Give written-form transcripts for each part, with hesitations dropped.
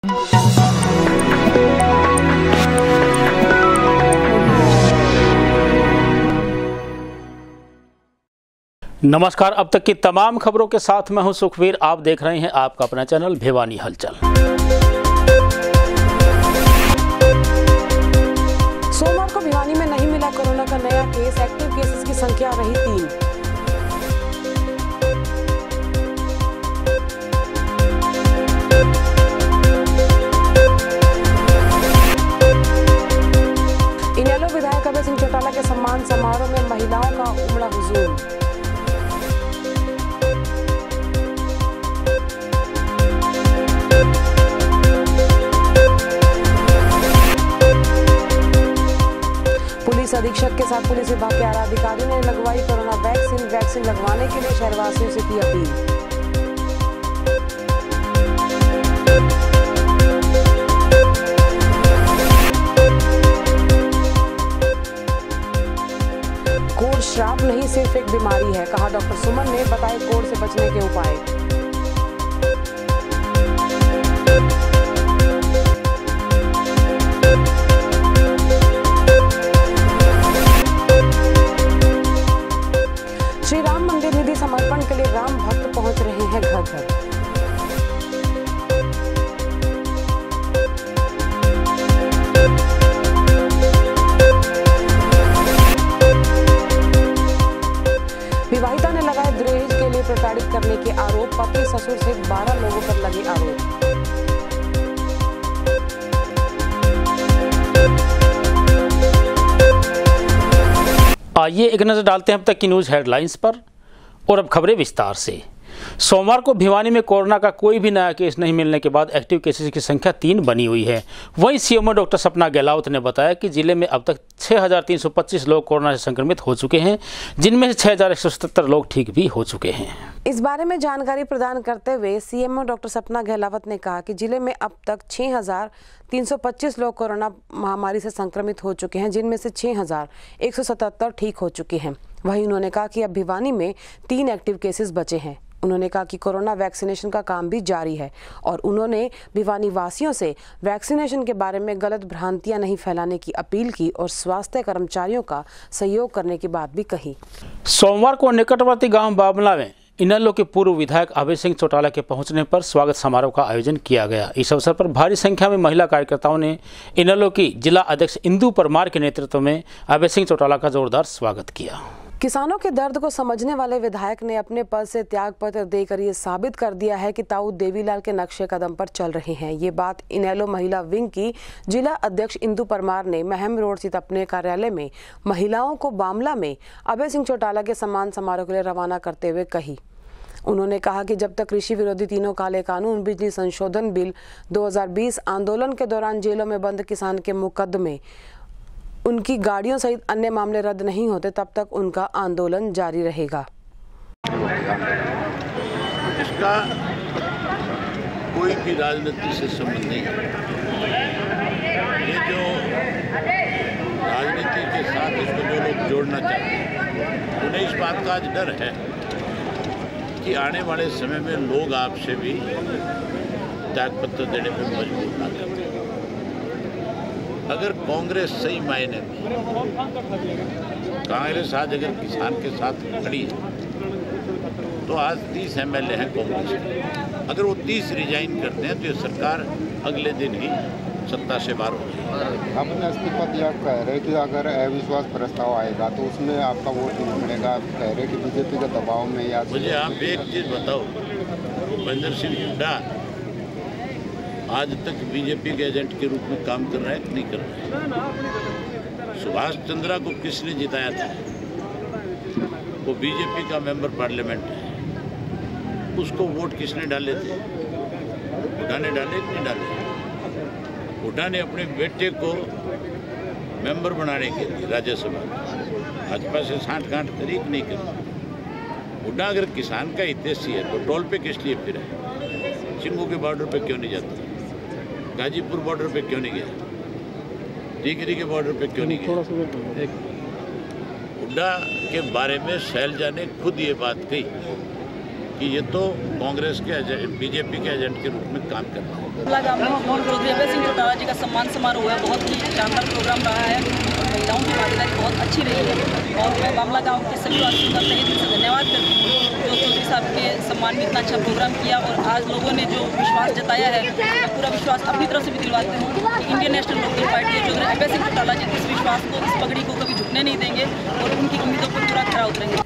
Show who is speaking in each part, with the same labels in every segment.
Speaker 1: नमस्कार। अब तक की तमाम खबरों के साथ मैं हूं सुखवीर। आप देख रहे हैं आपका अपना चैनल भिवानी हलचल।
Speaker 2: सोमवार को भिवानी में नहीं मिला कोरोना का नया केस। एक्टिव केसेस की संख्या रही 3। इनेलो विधायक अभय सिंह चौटाला के सम्मान समारोह में महिलाओं का उमड़ा हुजूम। पुलिस अधीक्षक के साथ पुलिस विभाग के आला अधिकारियों ने लगवाई कोरोना वैक्सीन लगवाने के लिए शहरवासियों से की अपील। कोढ़ श्राप नहीं, सिर्फ एक बीमारी है, कहा डॉक्टर सुमन ने। बताए कोढ़ से बचने के उपाय। श्री राम मंदिर निधि समर्पण के लिए राम भक्त पहुंच रहे हैं घर घर। विवाहिता ने लगाए दहेज के लिए प्रताड़ित करने के आरोप। पति ससुर सहित 12 लोगों पर लगे आरोप।
Speaker 1: आइए एक नजर डालते हैं अब तक की न्यूज हेडलाइंस पर। और अब खबरें विस्तार से। सोमवार को भिवानी में कोरोना का कोई भी नया केस नहीं मिलने के बाद एक्टिव केसेस की संख्या 3 बनी हुई है। वहीं सीएमओ डॉक्टर सपना गहलोत ने बताया कि जिले में अब तक 6,325 लोग कोरोना से संक्रमित हो चुके हैं, जिनमें से 6,177 लोग ठीक भी हो चुके हैं।
Speaker 2: इस बारे में जानकारी प्रदान करते हुए सीएमओ डॉक्टर सपना गहलोत ने कहा कि जिले में अब तक 6,325 लोग कोरोना महामारी से संक्रमित हो चुके हैं, जिनमें से 6,177 ठीक हो चुके हैं। वहीं उन्होंने कहा कि अब भिवानी में 3 एक्टिव केसेस बचे हैं। उन्होंने कहा कि कोरोना वैक्सीनेशन का काम भी जारी है और उन्होंने भिवानी वासियों से वैक्सीनेशन के बारे में गलत भ्रांतियां नहीं फैलाने की अपील की और स्वास्थ्य कर्मचारियों का सहयोग करने की बात भी कही।
Speaker 1: सोमवार को निकटवर्ती गांव बाबला में इनेलो के पूर्व विधायक अभय सिंह चौटाला के पहुंचने पर स्वागत समारोह का आयोजन किया गया। इस अवसर पर भारी संख्या में महिला कार्यकर्ताओं ने इनेलो की जिला अध्यक्ष इंदु परमार के नेतृत्व में अभय सिंह चौटाला का जोरदार स्वागत किया।
Speaker 2: किसानों के दर्द को समझने वाले विधायक ने अपने पद से त्याग पत्र देकर ये साबित कर दिया है कि ताऊ देवीलाल के नक्शे कदम पर चल रहे हैं। ये बात इनेलो महिला विंग की जिला अध्यक्ष इंदु परमार ने महम रोड स्थित अपने कार्यालय में महिलाओं को बामला में अभय सिंह चौटाला के सम्मान समारोह के लिए रवाना करते हुए कही। उन्होंने कहा कि जब तक कृषि विरोधी तीनों काले कानून, बिजली संशोधन बिल 2020 आंदोलन के दौरान जेलों में बंद किसान के मुकदमे, उनकी गाड़ियों सहित अन्य मामले रद्द नहीं होते, तब तक उनका आंदोलन जारी रहेगा।
Speaker 3: इसका कोई भी राजनीति से संबंध नहीं है। ये जो राजनीति के साथ इसको जो लोग जोड़ना चाहते हैं, उन्हें इस बात का आज डर है कि आने वाले समय में लोग आपसे भी त्यागपत्र देने पर मजबूर ना करें। अगर कांग्रेस सही मायने में कांग्रेस आज अगर किसान के साथ खड़ी है तो आज 30 MLA हैं कांग्रेस के। अगर वो 30 रिजाइन करते हैं तो ये सरकार अगले दिन ही सत्ता से बाहर हो जाएगी।
Speaker 4: अपने इस्तीफा दिया कह रहे कि अगर अविश्वास प्रस्ताव आएगा तो उसमें आपका वोट नहीं मिलेगा। कह रहे कि बीजेपी के दबाव में या
Speaker 3: मुझे आप एक चीज़ बताओ, भूपेंद्र सिंह हुड्डा आज तक बीजेपी के एजेंट के रूप में काम कर रहा है कि नहीं कर रहा है? सुभाष चंद्रा को किसने जिताया था? वो बीजेपी का मेंबर पार्लियामेंट है। उसको वोट किसने डाले थे? हुड्डा ने डाले कि नहीं डाले? हुड्डा ने अपने बेटे को मेंबर बनाने के लिए राज्यसभा भाजपा से साठ-गांठ करी कि नहीं करी? हुड्डा अगर किसान का हितैषी है तो टोल पे किस लिए फिरा? चिंगू के बॉर्डर पे क्यों नहीं जाता? गाजीपुर बॉर्डर पे क्यों नहीं गया? टिकरी के बॉर्डर पे क्यों नहीं गया? हुड्डा के बारे में शैलजा ने खुद ये बात कही कि ये तो कांग्रेस के एजेंट, बीजेपी के एजेंट के रूप में काम कर रहा है।
Speaker 5: चौधरी अभय सिंह चौटाला जी का सम्मान समारोह है, बहुत ही शानदार प्रोग्राम रहा है और महिलाओं की भागीदारी बहुत अच्छी रही है। और मैं बामला गांव के सभी वासियों का तहे दिल से धन्यवाद करती हूँ जो चौधरी साहब के सम्मान में इतना अच्छा प्रोग्राम किया। और आज लोगों ने जो विश्वास जताया है, मैं पूरा विश्वास अपनी तरफ से भी दिलवाती हूँ कि इंडियन नेशनल लोकदल पार्टी और चौधरी अभय सिंह चौटाला जी इस विश्वास को, इस पगड़ी को कभी झुकने नहीं देंगे और उनकी उम्मीदों पर पूरा खरा उतरेंगे।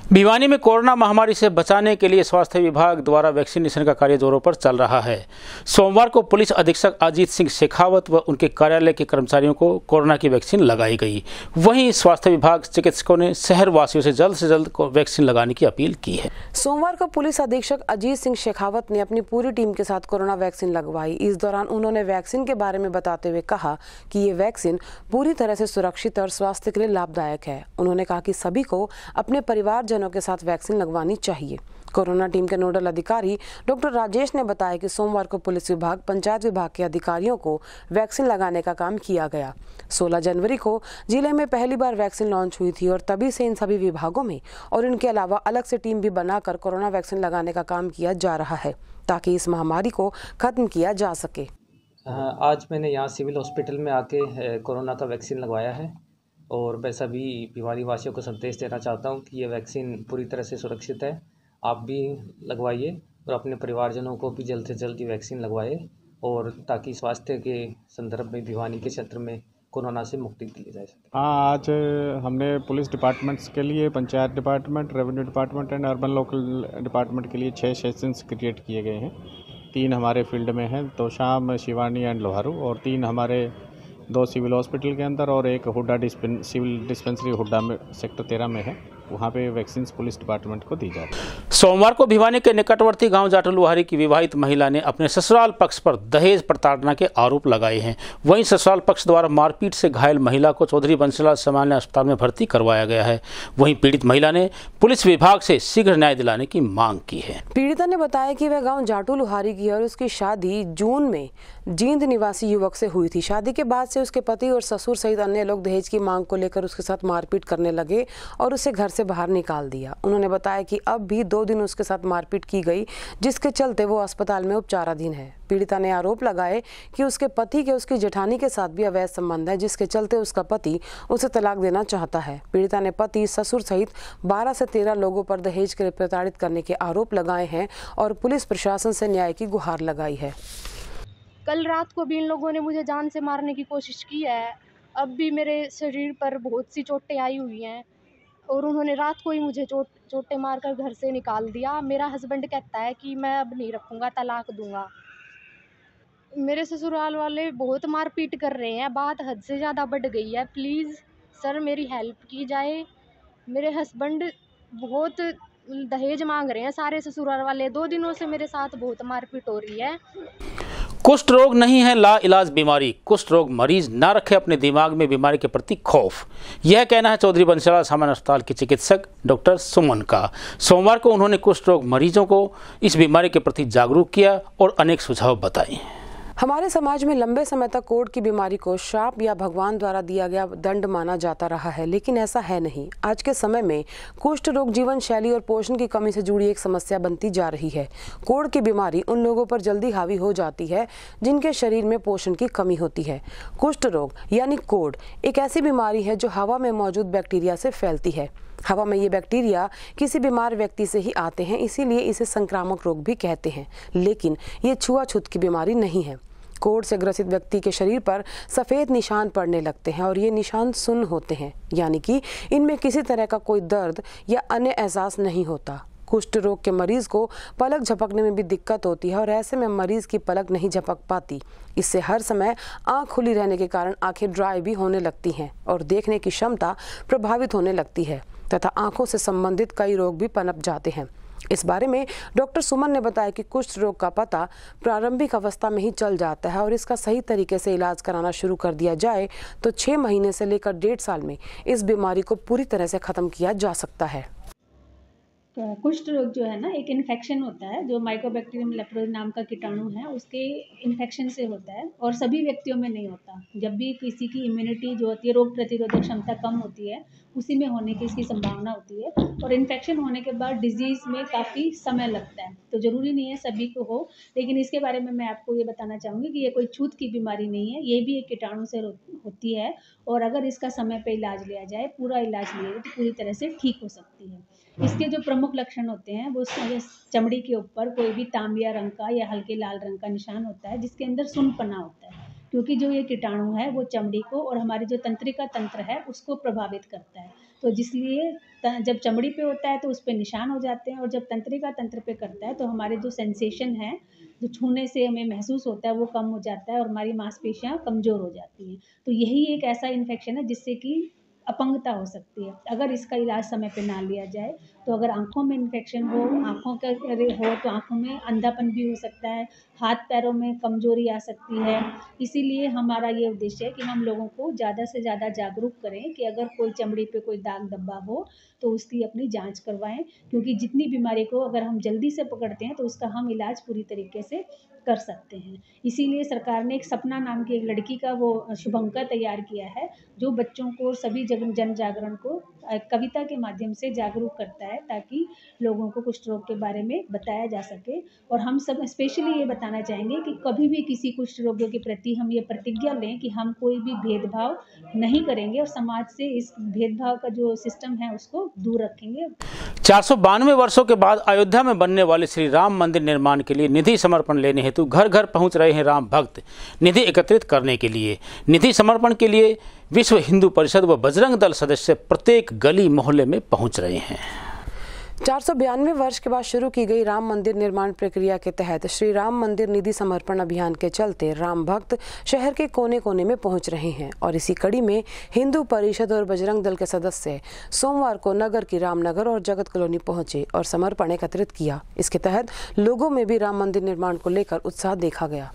Speaker 1: भिवानी में कोरोना महामारी से बचाने के लिए स्वास्थ्य विभाग द्वारा वैक्सीनेशन का कार्य जोरों पर चल रहा है। सोमवार को पुलिस अधीक्षक अजीत सिंह शेखावत व उनके कार्यालय के कर्मचारियों को कोरोना की वैक्सीन लगाई गई। वहीं स्वास्थ्य विभाग चिकित्सकों ने शहर वासियों से जल्द वैक्सीन लगाने की अपील की है।
Speaker 2: सोमवार को पुलिस अधीक्षक अजीत सिंह शेखावत ने अपनी पूरी टीम के साथ कोरोना वैक्सीन लगवाई। इस दौरान उन्होंने वैक्सीन के बारे में बताते हुए कहा कि ये वैक्सीन पूरी तरह से सुरक्षित और स्वास्थ्य के लिए लाभदायक है। उन्होंने कहा कि सभी को अपने परिवारजनों के साथ वैक्सीन लगवानी चाहिए। कोरोना टीम के नोडल अधिकारी डॉक्टर राजेश ने बताया कि सोमवार को पुलिस विभाग, पंचायत विभाग के अधिकारियों को वैक्सीन लगाने का काम किया गया। 16 जनवरी को जिले में पहली बार वैक्सीन लॉन्च हुई थी और तभी से इन सभी विभागों में और इनके अलावा अलग से टीम भी बनाकर कोरोना वैक्सीन लगाने का काम किया जा रहा है ताकि इस महामारी को खत्म किया जा सके।
Speaker 6: आज मैंने यहाँ सिविल हॉस्पिटल में आके कोरोना का वैक्सीन लगवाया है और मैं सभी भिवानी वासियों को संदेश देना चाहता हूँ कि ये वैक्सीन पूरी तरह से सुरक्षित है। आप भी लगवाइए और अपने परिवारजनों को भी जल्द से जल्द ये वैक्सीन लगवाइए और ताकि स्वास्थ्य के संदर्भ में भिवानी के क्षेत्र में कोरोना से मुक्ति दी जा सके।
Speaker 7: आज हमने पुलिस डिपार्टमेंट्स के लिए, panchayat department, revenue department and urban local department के लिए 6 सेशंस क्रिएट किए गए हैं। 3 हमारे फील्ड में हैं, तो शाम, शिवानी एंड लोहारू, और 3 हमारे 2 सिविल हॉस्पिटल के अंदर और एक हुड्डा सिविल डिस्पेंसरी हुड्डा में सेक्टर 13 में है। वहाँ पे वैक्सीन पुलिस डिपार्टमेंट को दी जाती है।
Speaker 1: सोमवार को भिवानी के निकटवर्ती गांव जाटलुहारी की विवाहित महिला ने अपने ससुराल पक्ष पर दहेज प्रताड़ना के आरोप लगाए हैं। वहीं ससुराल पक्ष द्वारा मारपीट से घायल महिला को चौधरी बंसीलाल सामान्य अस्पताल में भर्ती करवाया गया है। वहीं पीड़ित महिला ने पुलिस विभाग से शीघ्र न्याय दिलाने की मांग की है।
Speaker 2: पीड़िता ने बताया कि वह गाँव जाटलुहारी की और उसकी शादी जून में जींद निवासी युवक से हुई थी। शादी के बाद से उसके पति और ससुर सहित अन्य लोग दहेज की मांग को लेकर उसके साथ मारपीट करने लगे और उसे घर से बाहर निकाल दिया। उन्होंने बताया कि अब भी 2 दिन उसके साथ मारपीट की गई, जिसके चलते वो अस्पताल में उपचाराधीन है। पीड़िता ने आरोप लगाए कि उसके पति के उसकी जेठानी के साथ भी अवैध संबंध है, जिसके चलते उसका पति उसे तलाक देना चाहता है। पीड़िता ने पति, ससुर सहित 12 से 13 लोगों पर दहेज के लिए प्रताड़ित करने के आरोप लगाए हैं और पुलिस प्रशासन से न्याय की गुहार लगाई है।
Speaker 8: कल रात को भी इन लोगों ने मुझे जान से मारने की कोशिश की है। अब भी मेरे शरीर पर बहुत सी चोटें आई हुई हैं और उन्होंने रात को ही मुझे चोटें मारकर घर से निकाल दिया। मेरा हस्बैंड कहता है कि मैं अब नहीं रखूँगा, तलाक दूंगा। मेरे ससुराल वाले बहुत मारपीट कर रहे हैं, बात हद से ज़्यादा बढ़ गई है। प्लीज़ सर मेरी हेल्प की जाए। मेरे हस्बैंड बहुत दहेज मांग रहे हैं, सारे ससुराल वाले। 2 दिनों से मेरे साथ बहुत मारपीट हो रही है।
Speaker 1: कुष्ठ रोग नहीं है लाइलाज बीमारी, कुष्ठ रोग मरीज ना रखे अपने दिमाग में बीमारी के प्रति खौफ। यह कहना है चौधरी बंसीलाल सामान्य अस्पताल के चिकित्सक डॉक्टर सुमन का। सोमवार को उन्होंने कुष्ठ रोग मरीजों को इस बीमारी के प्रति जागरूक किया और अनेक सुझाव बताए।
Speaker 2: हमारे समाज में लंबे समय तक कोढ़ की बीमारी को शाप या भगवान द्वारा दिया गया दंड माना जाता रहा है, लेकिन ऐसा है नहीं। आज के समय में कुष्ठ रोग जीवन शैली और पोषण की कमी से जुड़ी एक समस्या बनती जा रही है। कोढ़ की बीमारी उन लोगों पर जल्दी हावी हो जाती है जिनके शरीर में पोषण की कमी होती है। कुष्ठ रोग यानी कोढ़ एक ऐसी बीमारी है जो हवा में मौजूद बैक्टीरिया से फैलती है। हवा में ये बैक्टीरिया किसी बीमार व्यक्ति से ही आते हैं, इसीलिए इसे संक्रामक रोग भी कहते हैं, लेकिन ये छुआछूत की बीमारी नहीं है। कोढ़ से ग्रसित व्यक्ति के शरीर पर सफ़ेद निशान पड़ने लगते हैं और ये निशान सुन्न होते हैं, यानी कि इनमें किसी तरह का कोई दर्द या अन्य एहसास नहीं होता। कुष्ठ रोग के मरीज को पलक झपकने में भी दिक्कत होती है और ऐसे में मरीज की पलक नहीं झपक पाती। इससे हर समय आंख खुली रहने के कारण आंखें ड्राई भी होने लगती हैं और देखने की क्षमता प्रभावित होने लगती है तथा आंखों से संबंधित कई रोग भी पनप जाते हैं। इस बारे में डॉक्टर सुमन ने बताया कि कुष्ठ रोग का पता प्रारंभिक अवस्था में ही चल जाता है और इसका सही तरीके से इलाज कराना शुरू कर दिया जाए तो 6 महीने से लेकर 1.5 साल में इस बीमारी को पूरी तरह से खत्म किया जा सकता है।
Speaker 9: कुष्ठ रोग जो है ना, एक इन्फेक्शन होता है जो माइकोबैक्टीरियम लेप्रोज नाम का कीटाणु है, उसके इन्फेक्शन से होता है और सभी व्यक्तियों में नहीं होता। जब भी किसी की इम्यूनिटी जो होती है, रोग प्रतिरोधक क्षमता कम होती है, उसी में होने की इसकी संभावना होती है। और इन्फेक्शन होने के बाद डिजीज़ में काफ़ी समय लगता है, तो ज़रूरी नहीं है सभी को हो। लेकिन इसके बारे में मैं आपको ये बताना चाहूँगी कि ये कोई छूत की बीमारी नहीं है, ये भी एक कीटाणु से होती है। और अगर इसका समय पे इलाज लिया जाए, पूरा इलाज लिया जाए, तो पूरी तरह से ठीक हो सकती है। इसके जो प्रमुख लक्षण होते हैं वो चमड़ी के ऊपर कोई भी तांबिया रंग का या हल्के लाल रंग का निशान होता है, जिसके अंदर सुन्नपना होता है, क्योंकि जो ये कीटाणु है वो चमड़ी को और हमारे जो तंत्रिका तंत्र है उसको प्रभावित करता है। तो जिसलिए जब चमड़ी पे होता है तो उस पर निशान हो जाते हैं, और जब तंत्रिका तंत्र पे करता है तो हमारे जो सेंसेशन है, जो छूने से हमें महसूस होता है, वो कम हो जाता है और हमारी मांसपेशियाँ कमज़ोर हो जाती हैं। तो यही एक ऐसा इन्फेक्शन है जिससे कि अपंगता हो सकती है अगर इसका इलाज समय पे ना लिया जाए। तो अगर आँखों में इन्फेक्शन हो, आँखों का हो तो आँखों में अंधापन भी हो सकता है, हाथ पैरों में कमज़ोरी आ सकती है। इसीलिए हमारा ये उद्देश्य है कि हम लोगों को ज़्यादा से ज़्यादा जागरूक करें कि अगर कोई चमड़ी पे कोई दाग धब्बा हो तो उसकी अपनी जांच करवाएं, क्योंकि जितनी बीमारी को अगर हम जल्दी से पकड़ते हैं तो उसका हम इलाज पूरी तरीके से कर सकते हैं। इसीलिए सरकार ने एक सपना नाम की एक लड़की का वो शुभंकर तैयार किया है, जो बच्चों को सभी जन जागरण को कविता के माध्यम से जागरूक करता है, ताकि लोगों को कुष्ठ रोग के बारे में बताया जा सके। और हम सब स्पेशली ये बताना चाहेंगे कि कभी भी किसी कुष्ठ रोगियों के प्रति हम ये प्रतिज्ञा लें कि हम कोई भी भेदभाव नहीं करेंगे और समाज से इस भेदभाव का जो सिस्टम है उसको दूर रखेंगे।
Speaker 1: 492 वर्षों के बाद अयोध्या में बनने वाले श्री राम मंदिर निर्माण के लिए निधि समर्पण लेने हेतु घर घर पहुंच रहे हैं राम भक्त निधि एकत्रित करने के लिए। निधि समर्पण के लिए विश्व हिंदू परिषद व बजरंग दल सदस्य प्रत्येक गली मोहल्ले में पहुंच रहे हैं।
Speaker 2: 492 वर्ष के बाद शुरू की गई राम मंदिर निर्माण प्रक्रिया के तहत श्री राम मंदिर निधि समर्पण अभियान के चलते राम भक्त शहर के कोने कोने में पहुंच रहे हैं। और इसी कड़ी में हिंदू परिषद और बजरंग दल के सदस्य सोमवार को नगर की रामनगर और जगत कॉलोनी पहुंचे और समर्पण एकत्रित किया। इसके तहत लोगों में भी राम मंदिर निर्माण को लेकर उत्साह देखा गया।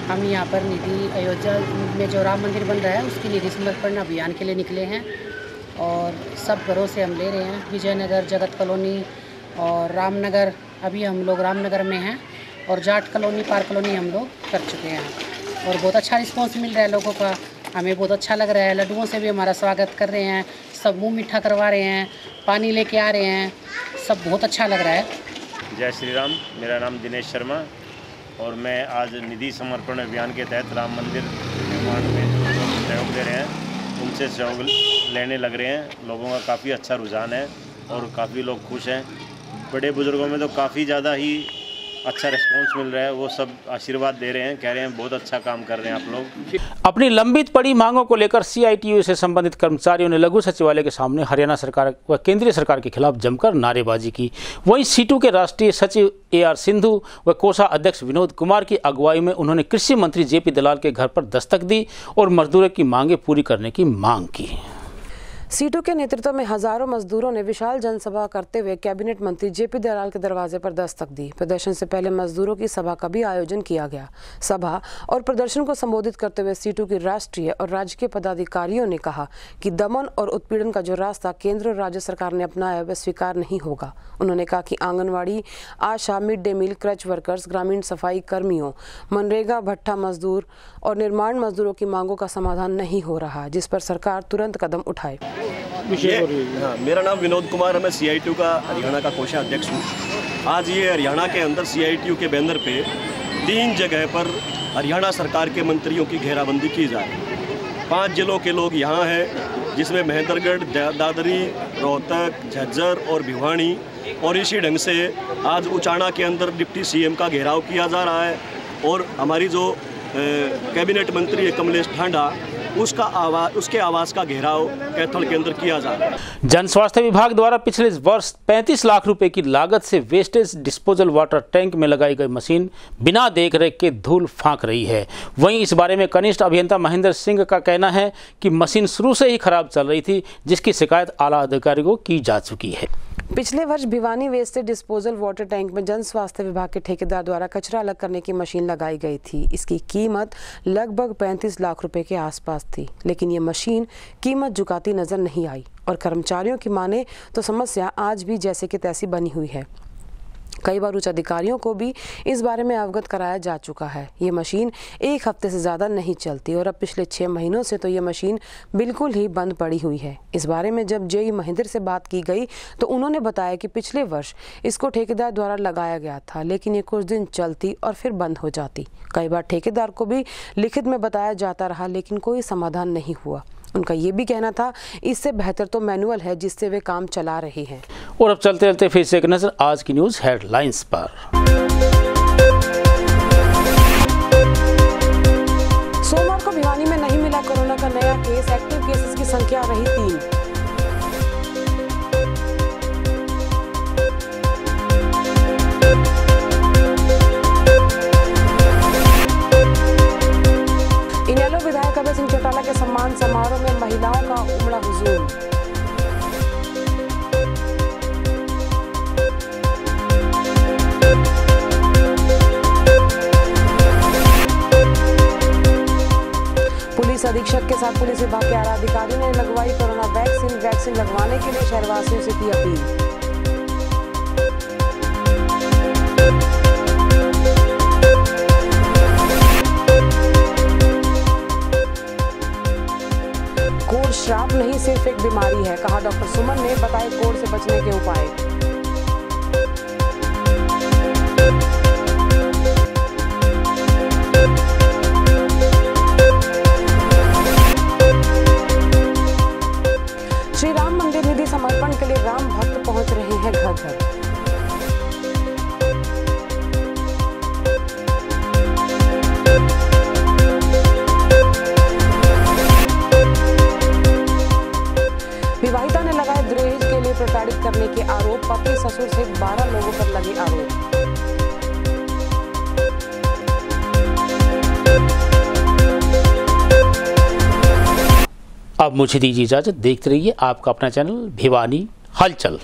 Speaker 10: हम यहाँ पर निधि अयोध्या में जो राम मंदिर बन रहा है उसकी निधि समर्पण अभियान के लिए निकले हैं और सब घरों से हम ले रहे हैं। विजयनगर, जगत कॉलोनी और रामनगर, अभी हम लोग रामनगर में हैं और जाट कॉलोनी, पार्क कॉलोनी हम लोग कर चुके हैं और बहुत अच्छा रिस्पॉन्स मिल रहा है लोगों का। हमें बहुत अच्छा लग रहा है। लड्डुओं से भी हमारा स्वागत कर रहे हैं, सब मुँह मीठा करवा रहे हैं, पानी लेके आ रहे हैं, सब बहुत अच्छा लग रहा है।
Speaker 11: जय श्री राम। मेरा नाम दिनेश शर्मा और मैं आज निधि समर्पण अभियान के तहत राम मंदिर निर्माण में सहयोग दे रहे हैं, उनसे सहयोग लेने लग रहे हैं। लोगों का काफ़ी अच्छा रुझान है और काफ़ी लोग खुश हैं। बड़े बुजुर्गों में तो काफ़ी ज़्यादा ही अच्छा रिस्पॉन्स मिल रहा है, वो सब आशीर्वाद दे रहे हैं, कह रहे हैं बहुत अच्छा काम कर रहे हैं आप लोग।
Speaker 1: अपनी लंबित पड़ी मांगों को लेकर CITU से संबंधित कर्मचारियों ने लघु सचिवालय के सामने हरियाणा सरकार व केंद्रीय सरकार के खिलाफ जमकर नारेबाजी की। वहीं सीटू के राष्ट्रीय सचिव AR सिंधु व कोषा अध्यक्ष विनोद कुमार की अगुवाई में उन्होंने कृषि मंत्री JP दलाल के घर पर दस्तक दी और मजदूरों की मांगें पूरी करने की मांग की।
Speaker 2: सीटू के नेतृत्व में हजारों मजदूरों ने विशाल जनसभा करते हुए कैबिनेट मंत्री JP दलाल के दरवाजे पर दस्तक दी। प्रदर्शन से पहले मजदूरों की सभा का भी आयोजन किया गया। सभा और प्रदर्शन को संबोधित करते हुए सीटू के राष्ट्रीय और राज्य के पदाधिकारियों ने कहा कि दमन और उत्पीड़न का जो रास्ता केंद्र और राज्य सरकार ने अपनाया वह स्वीकार नहीं होगा। उन्होंने कहा कि anganwadi, ASHA, mid day meal, creche workers, ग्रामीण सफाई कर्मियों, मनरेगा भट्टा मजदूर और निर्माण मजदूरों की मांगों का समाधान नहीं हो रहा, जिस पर सरकार तुरंत कदम उठाए।
Speaker 12: मेरा नाम विनोद कुमार है, मैं CITU का हरियाणा का कोषा अध्यक्ष हूँ। आज ये हरियाणा के अंदर CITU के बैनर पे 3 जगह पर हरियाणा सरकार के मंत्रियों की घेराबंदी की जा रही है। 5 जिलों के लोग यहाँ हैं, जिसमें महेंद्रगढ़, दादरी, रोहतक, झज्जर और भिवानी। और इसी ढंग से आज उचाना के अंदर डिप्टी CM का घेराव किया जा रहा है और हमारी जो कैबिनेट मंत्री है कमलेश ढांडा, उसके आवास का घेराव कैथल के अंदर किया जा रहा है।
Speaker 1: जन स्वास्थ्य विभाग द्वारा पिछले वर्ष 35 लाख रुपए की लागत से वेस्टेज डिस्पोजल वाटर टैंक में लगाई गई मशीन बिना देखरेख के धूल फांक रही है। वहीं इस बारे में कनिष्ठ अभियंता महेंद्र सिंह का कहना है कि मशीन शुरू से ही खराब चल रही थी, जिसकी शिकायत आला अधिकारियों को की जा चुकी है।
Speaker 2: पिछले वर्ष Bhiwani wastage disposal water tank में जन स्वास्थ्य विभाग के ठेकेदार द्वारा कचरा अलग करने की मशीन लगाई गई थी। इसकी कीमत लगभग 35 लाख रुपए के आसपास थी, लेकिन ये मशीन कीमत झुकाती नजर नहीं आई और कर्मचारियों की माने तो समस्या आज भी जैसे कि तैसी बनी हुई है। कई बार उच्च अधिकारियों को भी इस बारे में अवगत कराया जा चुका है। ये मशीन एक हफ्ते से ज़्यादा नहीं चलती और अब पिछले 6 महीनों से तो ये मशीन बिल्कुल ही बंद पड़ी हुई है। इस बारे में जब जेई महेंद्र से बात की गई तो उन्होंने बताया कि पिछले वर्ष इसको ठेकेदार द्वारा लगाया गया था, लेकिन ये कुछ दिन चलती और फिर बंद हो जाती। कई बार ठेकेदार को भी लिखित में बताया जाता रहा, लेकिन कोई समाधान नहीं हुआ। उनका ये भी कहना था इससे बेहतर तो मैनुअल है जिससे वे काम चला रहे हैं।
Speaker 1: और अब चलते चलते फिर से एक नजर आज की न्यूज़ हेडलाइंस पर।
Speaker 2: सोमवार को भिवानी में नहीं मिला कोरोना का नया केस, एक्टिव केसेस की संख्या रही 3। इनेलो विधायक अभय सिंह चौटाला के सम्मान समारोह में महिलाओं का उमड़ा हुजूम। पुलिस अधीक्षक के साथ पुलिस विभाग के आला अधिकारियों ने लगवाई कोरोना वैक्सीन लगवाने के लिए शहरवासियों से की अपील। कोढ़ श्राप नहीं, सिर्फ एक बीमारी है, कहा डॉक्टर सुमन ने। बताए कोढ़ से बचने के उपाय। श्री राम मंदिर निधि समर्पण के लिए राम भक्त पहुंच रहे हैं घर घर। विवाहिता ने लगाए दहेज के लिए प्रताड़ित करने के आरोप। पति ससुर सहित 12 लोगों पर लगे आरोप।
Speaker 1: अब मुझे दीजिए इजाजत। देखते रहिए आपका अपना चैनल भिवानी हलचल।